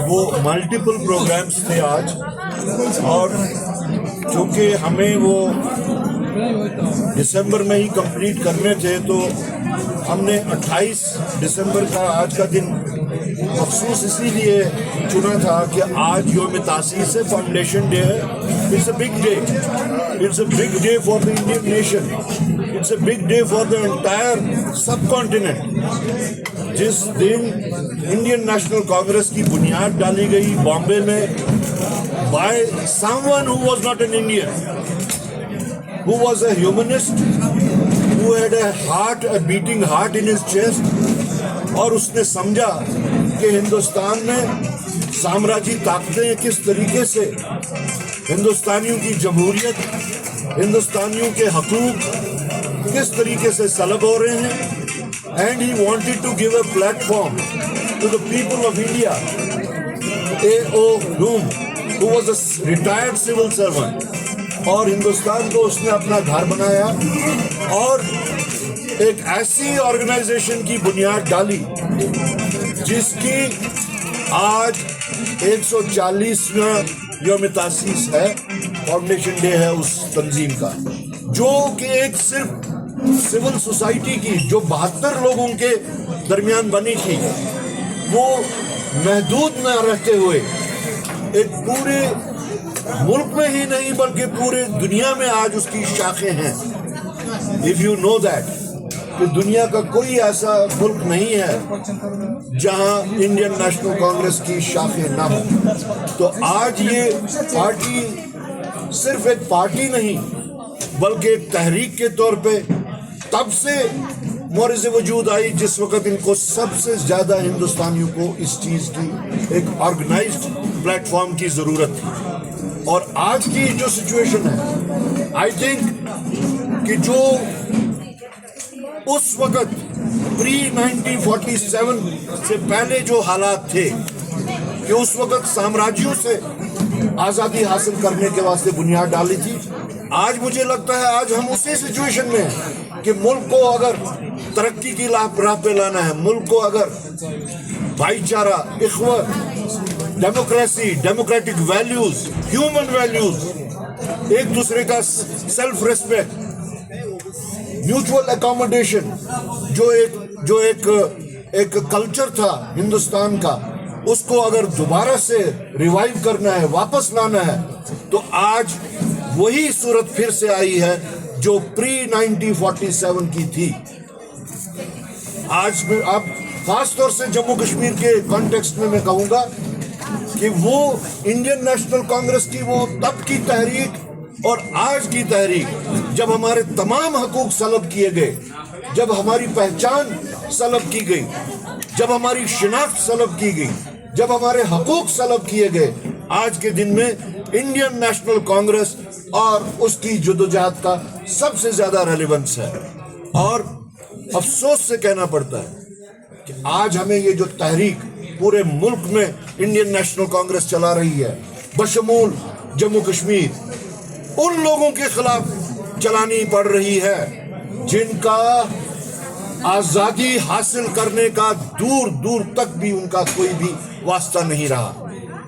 وہ multiple programs تھے آج، اور چونکہ ہمیں وہ دسمبر میں ہی کمپلیٹ کرنے تھے تو ہم نے 28 دسمبر کا آج کا دن مخصوص اسی لیے چنا تھا کہ آج یوم تاسیس ہے، فاؤنڈیشن ڈے ہے. It's a big day, it's a big day for the Indian nation, it's a big day for the entire subcontinent. جس دن انڈین نیشنل کانگریس کی بنیاد ڈالی گئی بامبے میں by some one who was not an Indian, who was a humanist, who had a heart, a beating heart in his chest، اور اس نے سمجھا کہ ہندوستان میں سامراجی طاقتیں کس طریقے سے ہندوستانیوں کی جمہوریت، ہندوستانیوں کے حقوق کس طریقے سے سلب ہو رہے ہیں. And he wanted to give a platform to the people of India. A.O. Hume, who was a retired civil servant، اور ہندوستان کو اس نے اپنا گھر بنایا اور ایک ایسی آرگنائزیشن کی بنیاد ڈالی جس کی آج 140واں یوم تاسیس ہے، فاؤنڈیشن ڈے ہے اس تنظیم کا، جو کہ ایک صرف سول سوسائٹی کی جو 72 لوگوں کے درمیان بنی تھی، وہ محدود نہ رہتے ہوئے ایک پورے ملک میں ہی نہیں بلکہ پورے دنیا میں آج اس کی شاخیں ہیں. if you know that، کہ دنیا کا کوئی ایسا ملک نہیں ہے جہاں انڈین نیشنل کانگریس کی شاخیں نہ ہوں. تو آج یہ پارٹی صرف ایک پارٹی نہیں بلکہ ایک تحریک کے طور پہ تب سے مورز وجود آئی جس وقت ان کو سب سے زیادہ ہندوستانیوں کو اس چیز کی ایک آرگنائزڈ پلیٹ فارم کی ضرورت تھی. اور آج کی جو سچویشن ہے، آئی تھنک کہ جو اس وقت پری 1947 سے پہلے جو حالات تھے کہ اس وقت سامراجیوں سے آزادی حاصل کرنے کے واسطے بنیاد ڈالی تھی، آج مجھے لگتا ہے آج ہم اسی سچویشن میں ہیں کہ ملک کو اگر ترقی کی راہ پہ لانا ہے، ملک کو اگر بھائی چارہ، اخوت، democracy, democratic values, human values, ایک دوسرے کا سیلف ریسپیکٹ، میوچول اکاموڈیشن، جو ایک کلچر تھا ہندوستان کا، اس کو اگر دوبارہ سے ریوائیو کرنا ہے، واپس لانا ہے، تو آج وہی صورت پھر سے آئی ہے جو پری 1947 کی تھی. آج میں اب خاص طور سے جموں کشمیر کے کانٹیکسٹ میں کہوں گا کہ وہ انڈین نیشنل کانگریس کی وہ تب کی تحریک اور آج کی تحریک، جب ہمارے تمام حقوق سلب کیے گئے، جب ہماری پہچان سلب کی گئی، جب ہماری شناخت سلب کی گئی، جب ہمارے حقوق سلب کیے گئے، آج کے دن میں انڈین نیشنل کانگریس اور اس کی جدوجہد کا سب سے زیادہ ریلیونس ہے. اور افسوس سے کہنا پڑتا ہے کہ آج ہمیں یہ جو تحریک پورے ملک میں انڈین نیشنل کانگریس چلا رہی ہے، بشمول جموں کشمیر، ان لوگوں کے خلاف چلانی پڑ رہی ہے جن کا آزادی حاصل کرنے کا دور دور تک بھی ان کا کوئی بھی واسطہ نہیں رہا.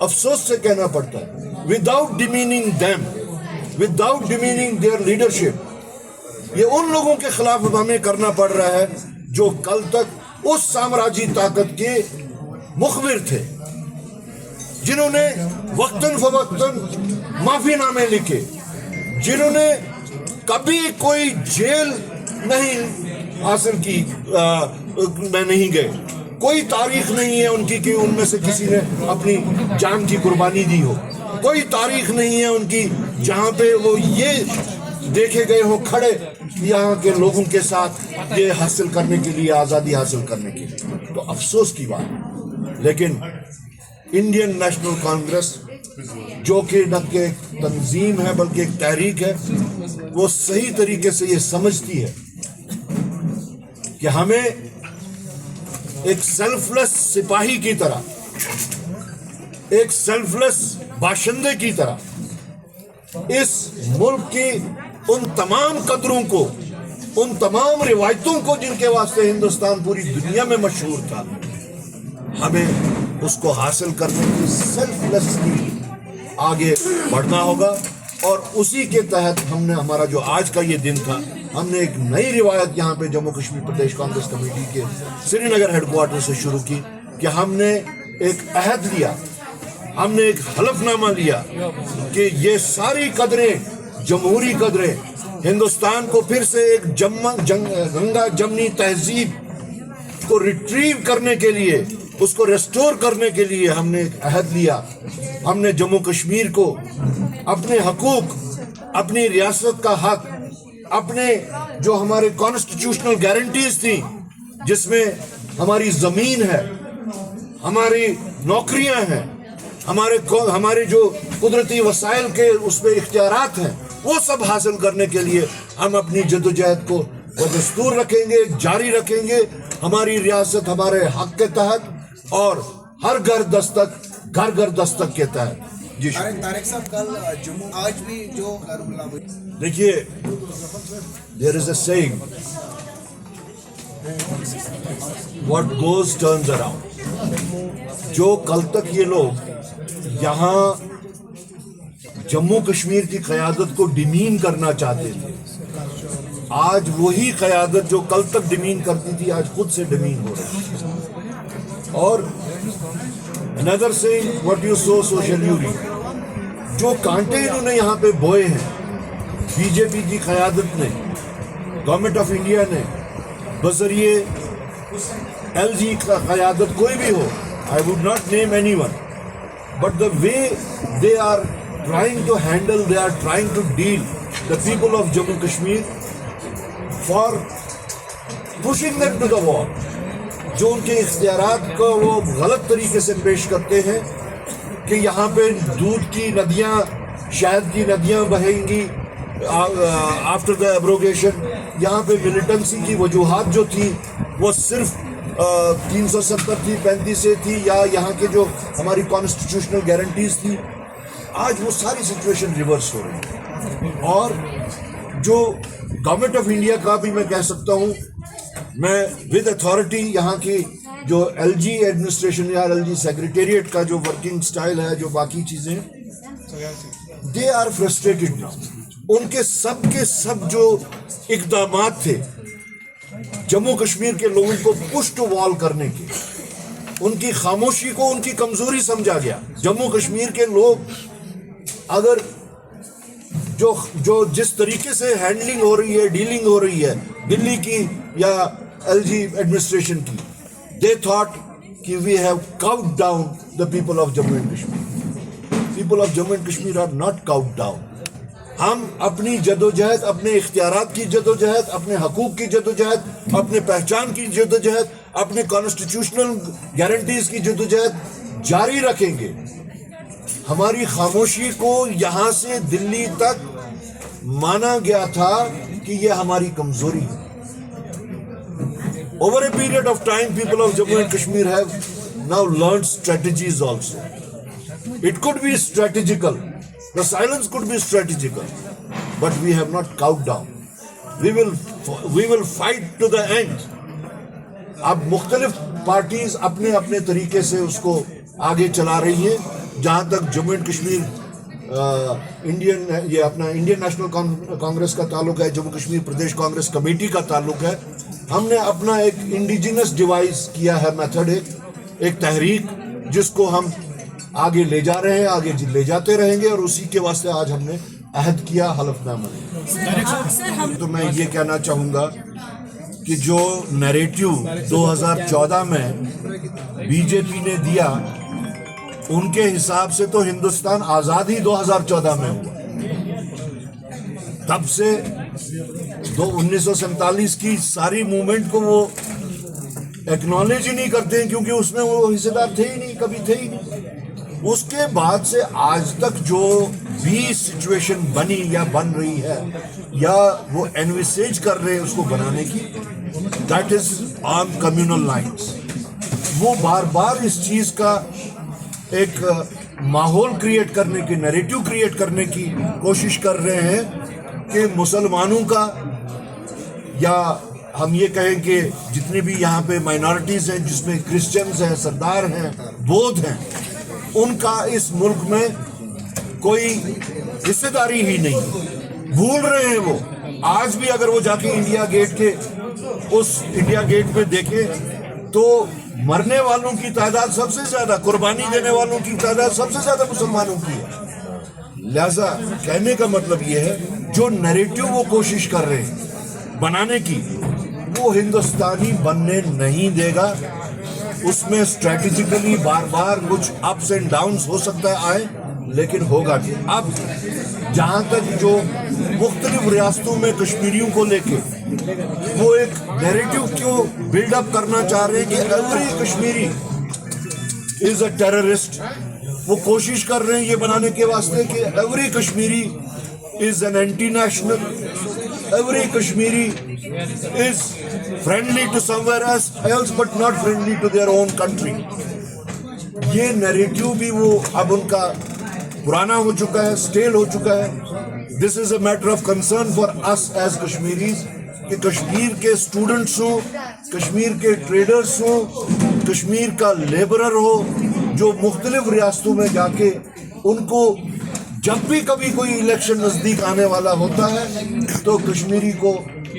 افسوس سے کہنا پڑتا ہے، without demeaning them, without demeaning their leadership، یہ ان لوگوں کے خلاف ہمیں کرنا پڑ رہا ہے جو کل تک اس سامراجی طاقت کے مخبر تھے، جنہوں نے وقتاً فوقتاً معافی نامے لکھے، جنہوں نے کبھی کوئی جیل نہیں حاصل کی میں نہیں گئے، کوئی تاریخ نہیں ہے ان کی کہ ان میں سے کسی نے اپنی جان کی قربانی دی ہو، کوئی تاریخ نہیں ہے ان کی جہاں پہ وہ یہ دیکھے گئے ہو کھڑے یہاں کے لوگوں کے ساتھ یہ حاصل کرنے کے لیے، آزادی حاصل کرنے کے لیے. تو افسوس کی بات. لیکن انڈین نیشنل کانگریس جو کہ نہ کہ ایک تنظیم ہے بلکہ ایک تحریک ہے، وہ صحیح طریقے سے یہ سمجھتی ہے کہ ہمیں ایک سیلف لیس سپاہی کی طرح، ایک سیلف لیس باشندے کی طرح اس ملک کی ان تمام قدروں کو، ان تمام روایتوں کو جن کے واسطے ہندوستان پوری دنیا میں مشہور تھا، ہمیں اس کو حاصل کرنے کی سیلف لیسلی آگے بڑھنا ہوگا. اور اسی کے تحت ہم نے ہمارا جو آج کا یہ دن تھا, ہم نے ایک نئی روایت یہاں پہ جموں کشمیر پردیش کانگریس کمیٹی کے سری نگر ہیڈ کوارٹر سے شروع کی کہ ہم نے ایک عہد لیا, ہم نے ایک حلف نامہ لیا کہ یہ ساری قدریں, جمہوری قدریں, ہندوستان کو پھر سے ایک گنگا جمنی تہذیب کو ریٹریو کرنے کے لیے, اس کو ریسٹور کرنے کے لیے ہم نے ایک عہد لیا. ہم نے جموں کشمیر کو اپنے حقوق, اپنی ریاست کا حق, اپنے جو ہمارے کانسٹیٹیوشنل گارنٹیز تھیں جس میں ہماری زمین ہے, ہماری نوکریاں ہیں, ہمارے جو قدرتی وسائل کے اس پہ اختیارات ہیں, وہ سب حاصل کرنے کے لیے ہم اپنی جدوجہد کو دستور رکھیں گے, جاری رکھیں گے. ہماری ریاست ہمارے حق کے تحت اور ہر گھر دستک کے تحت. جی طارق صاحب, کل جموں آج بھی جو دیکھیے, there is a saying, what goes turns around. جو کل تک یہ لوگ یہاں جموں کشمیر کی قیادت کو ڈیمین کرنا چاہتے تھے, آج وہی قیادت جو کل تک ڈیمین کرتی تھی آج خود سے ڈیمین ہو رہی ہے. اور another saying, what you sow so shall you reap. جو کانٹے انہوں نے یہاں پہ بوئے ہیں بی جے پی کی قیادت نے, گورنمنٹ آف انڈیا نے, بذریعے ایل جی کا قیادت کوئی بھی ہو, I would not name anyone, but the way they are trying to handle, they are trying to deal the people of Jammu Kashmir for pushing them to the wall. جو ان کے اختیارات کو وہ غلط طریقے سے پیش کرتے ہیں کہ یہاں پہ دودھ کی ندیاں, شہد کی ندیاں بہیں گی آفٹر دا ایبروگیشن. یہاں پہ ملیٹنسی کی وجوہات جو تھی وہ صرف 370 تھی, 35 سے تھی, یا یہاں کے جو ہماری کانسٹیٹیوشنل گارنٹیز تھی, آج وہ ساری سچویشن ریورس ہو رہی ہے. اور جو گورنمنٹ آف انڈیا کا بھی میں کہہ سکتا ہوں, میں ود اتھارٹی یہاں کی جو ایل جی ایڈمنسٹریشن یا ایل جی سیکریٹریٹ کا جو ورکنگ سٹائل ہے, جو باقی چیزیں, دے آر فرسٹریٹڈ ناؤ. ان کے سب جو اقدامات تھے جموں کشمیر کے لوگوں کو پش ٹو وال کرنے کے, ان کی خاموشی کو ان کی کمزوری سمجھا گیا. جموں کشمیر کے لوگ اگر جو جس طریقے سے ہینڈلنگ ہو رہی ہے, ڈیلنگ ہو رہی ہے دلی کی یا ایل جی ایڈمنسٹریشن کی, they thought کہ we have cowed down the people of Jammu and Kashmir. People of Jammu and Kashmir are not cowed down. ہم اپنی جدوجہد, اپنے اختیارات کی جدوجہد, اپنے حقوق کی جدوجہد, اپنے پہچان کی جدوجہد, اپنے کانسٹیٹیوشنل گارنٹیز کی جدوجہد جاری رکھیں گے. ہماری خاموشی کو یہاں سے دلی تک مانا گیا تھا کہ یہ ہماری کمزوری ہے. Over a period of time, people of Jammu and Kashmir have now learned strategies also. It could be strategical. The silence could be strategical. But we have not cowed down. We will fight to the end. اب مختلف parties اپنے اپنے طریقے سے اس کو آگے چلا رہی ہیں. جہاں تک جموں اینڈ کشمیر یہ اپنا انڈین نیشنل کانگریس کا تعلق ہے, جموں کشمیر پردیش کانگریس کمیٹی کا تعلق ہے, ہم نے اپنا ایک انڈیجنس ڈیوائس کیا ہے, میتھڈ, ایک تحریک جس کو ہم آگے لے جا رہے ہیں, آگے لے جاتے رہیں گے. اور اسی کے واسطے آج ہم نے عہد کیا, حلف نامہ. تو میں یہ کہنا چاہوں گا کہ جو نیریٹو 2014 میں بی جے پی نے دیا, ان کے حساب سے تو ہندوستان آزاد ہی 2014 میں ہوا. تب سے 1947 کی ساری موومنٹ کو وہ ایکنالج ہی نہیں کرتے ہیں, کیونکہ اس میں وہ حصے دار تھے ہی نہیں, کبھی تھے ہی نہیں. اس کے بعد سے آج تک جو بھی سچویشن بنی یا بن رہی ہے یا وہ انویسیج کر رہے ہیں اس کو بنانے کی, that is on communal lines. وہ بار بار اس چیز کا ایک ماحول کریٹ کرنے کی, نیریٹو کریٹ کرنے کی کوشش کر رہے ہیں کہ مسلمانوں کا یا ہم یہ کہیں کہ جتنی بھی یہاں پہ مائنارٹیز ہیں جس میں کرسچنز ہیں, سردار ہیں, بودھ ہیں, ان کا اس ملک میں کوئی حصے داری ہی نہیں. بھول رہے ہیں وہ. آج بھی اگر وہ جا کے انڈیا گیٹ پہ دیکھیں تو مرنے والوں کی تعداد سب سے زیادہ, قربانی دینے والوں کی تعداد سب سے زیادہ مسلمانوں کی ہے. لہذا کہنے کا مطلب یہ ہے جو نیریٹو وہ کوشش کر رہے ہیں بنانے کی, وہ ہندوستانی بننے نہیں دے گا. اس میں اسٹریٹجیکلی بار بار کچھ اپس اینڈ ڈاؤنز ہو سکتا ہے آئے, لیکن ہوگا کہ اب جہاں تک جو مختلف ریاستوں میں کشمیریوں کو لے کے وہ ایک نیریٹو کیوں بلڈ اپ کرنا چاہ رہے ہیں کہ every Kashmiri is a terrorist. وہ کوشش کر رہے ہیں یہ بنانے کے واسطے کہ every Kashmiri is an anti national, every Kashmiri is friendly to somewhere else but not friendly to their own country. یہ نیریٹو بھی وہ اب ان کا پرانا ہو چکا ہے, اسٹیل ہو چکا ہے. This is a matter of concern for us as Kashmiris کہ کشمیر کے اسٹوڈنٹس ہوں, کشمیر کے ٹریڈرز ہوں, کشمیر کا لیبرر ہو, جو مختلف ریاستوں میں جا کے ان کو جب بھی کبھی کوئی الیکشن نزدیک آنے والا ہوتا ہے تو کشمیری کو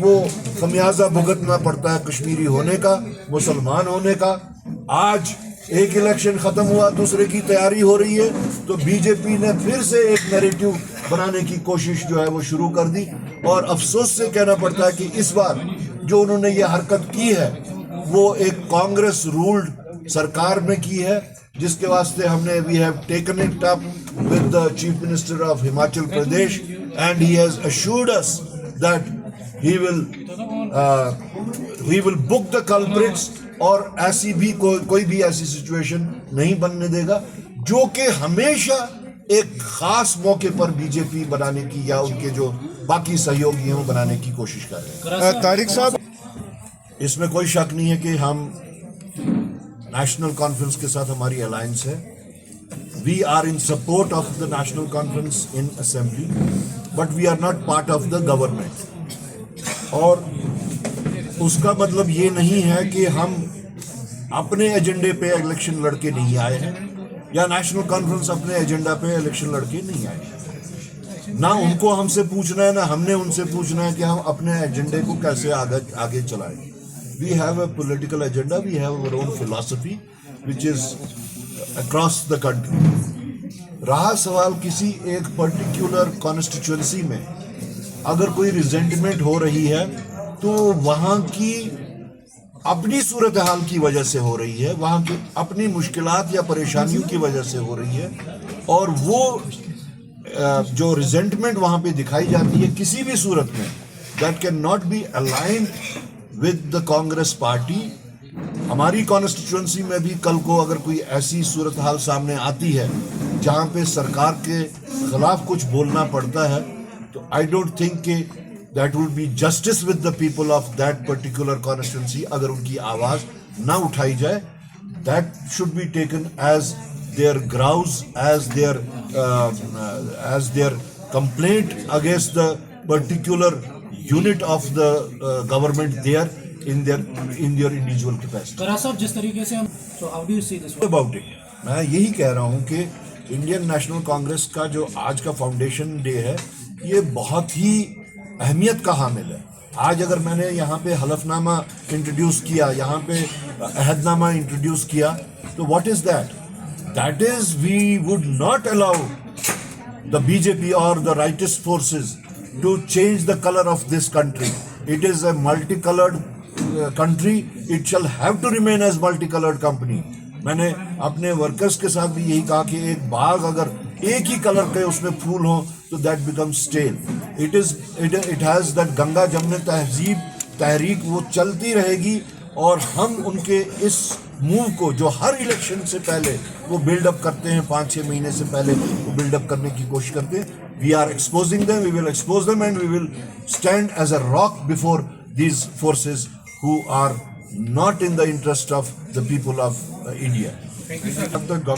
وہ خمیازہ بھگتنا پڑتا ہے کشمیری ہونے کا, مسلمان ہونے کا. آج ایک الیکشن ختم ہوا, دوسرے کی تیاری ہو رہی ہے, تو بی جے پی نے پھر سے ایک نیریٹو بنانے کی کوشش جو ہے وہ شروع کر دی. اور افسوس سے کہنا پڑتا ہے کہ اس بار جو انہوں نے یہ حرکت کی ہے وہ ایک کانگریس رولڈ سرکار میں کی ہے, جس کے واسطے ہم نے we have taken it up with the chief minister of Himachal Pradesh and he has assured us that he will book the culprits. اور ایسی بھی کوئی بھی ایسی سچویشن نہیں بننے دے گا جو کہ ہمیشہ ایک خاص موقع پر بی جے پی بنانے کی یا ان کے جو باقی سہیوگی ہیں وہ بنانے کی کوشش کر رہے ہیں. طارق صاحب, اس میں کوئی شک نہیں ہے کہ ہم نیشنل کانفرنس کے ساتھ ہماری الائنس ہے. We are in support of the National Conference in assembly but we are not part of the government. اور اس کا مطلب یہ نہیں ہے کہ ہم اپنے ایجنڈے پہ الیکشن لڑ کے نہیں آئے ہیں یا نیشنل کانفرنس اپنے ایجنڈا پہ الیکشن لڑ کے نہیں آئے ہیں. نہ ان کو ہم سے پوچھنا ہے, نہ ہم نے ان سے پوچھنا ہے کہ ہم اپنے ایجنڈے کو کیسے آگے چلائیں. We have a political agenda, we have our own philosophy which is across the country. رہا سوال کسی ایک پرٹیکولر کانسٹیچوئنسی میں اگر کوئی ریزنٹمنٹ ہو رہی ہے تو وہاں کی اپنی صورتحال کی وجہ سے ہو رہی ہے, وہاں کی اپنی مشکلات یا پریشانیوں کی وجہ سے ہو رہی ہے, اور وہ جو ریزنٹمنٹ وہاں پہ دکھائی جاتی ہے کسی بھی صورت میں that can not be aligned with the Congress party. ہماری کانسٹیچوئنسی میں بھی کل کو اگر کوئی ایسی صورتحال سامنے آتی ہے جہاں پہ سرکار کے خلاف کچھ بولنا پڑتا ہے تو آئی ڈونٹ تھنک کہ that will be justice with the people of that particular constituency. اگر ان کی آواز نہ اٹھائی جائے, that should be taken as their grouse, as their complaint against the particular unit of the government there in their individual capacity. صاحب جس طریقے سے so how do you see this about it? میں یہی کہہ رہا ہوں کہ انڈین نیشنل کانگریس کا جو آج کا فاؤنڈیشن ڈے ہے یہ بہت ہی اہمیت کا حامل ہے. آج اگر میں نے یہاں پہ حلف نامہ انٹروڈیوس کیا, یہاں پہ عہد نامہ انٹروڈیوس کیا, تو what is that? That is we would not allow the B J P اور the rightist forces to change the colour of this country. It is a multi coloured country, it shall have to remain as multi coloured company. میں نے اپنے workers کے ساتھ بھی یہی کہا کہ ایک باغ اگر ایک ہی کلر کے اس میں پھول ہوں تو that become still. It has that Ganga Jamuna تہذیب تحریک وہ چلتی رہے گی, اور ہم ان کے اس موو کو جو ہر الیکشن سے پہلے وہ بلڈ اپ کرتے ہیں, 5-6 مہینے سے پہلے وہ بلڈ اپ کرنے کی کوشش کرتے ہیں. We are exposing them, we will expose them and we will stand as a rock before these forces who are not in the interest of the people of India. جہاں تک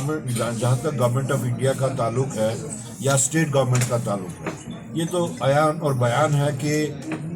government of India کا تعلق ہے یا state government کا تعلق ہے, یہ تو عیان اور بیان ہے کہ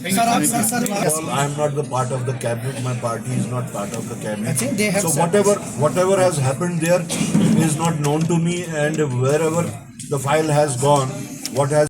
I am not the part of the cabinet. My party is not part of the cabinet. I think they have So whatever has happened there is not known to me, and wherever the file has gone, what has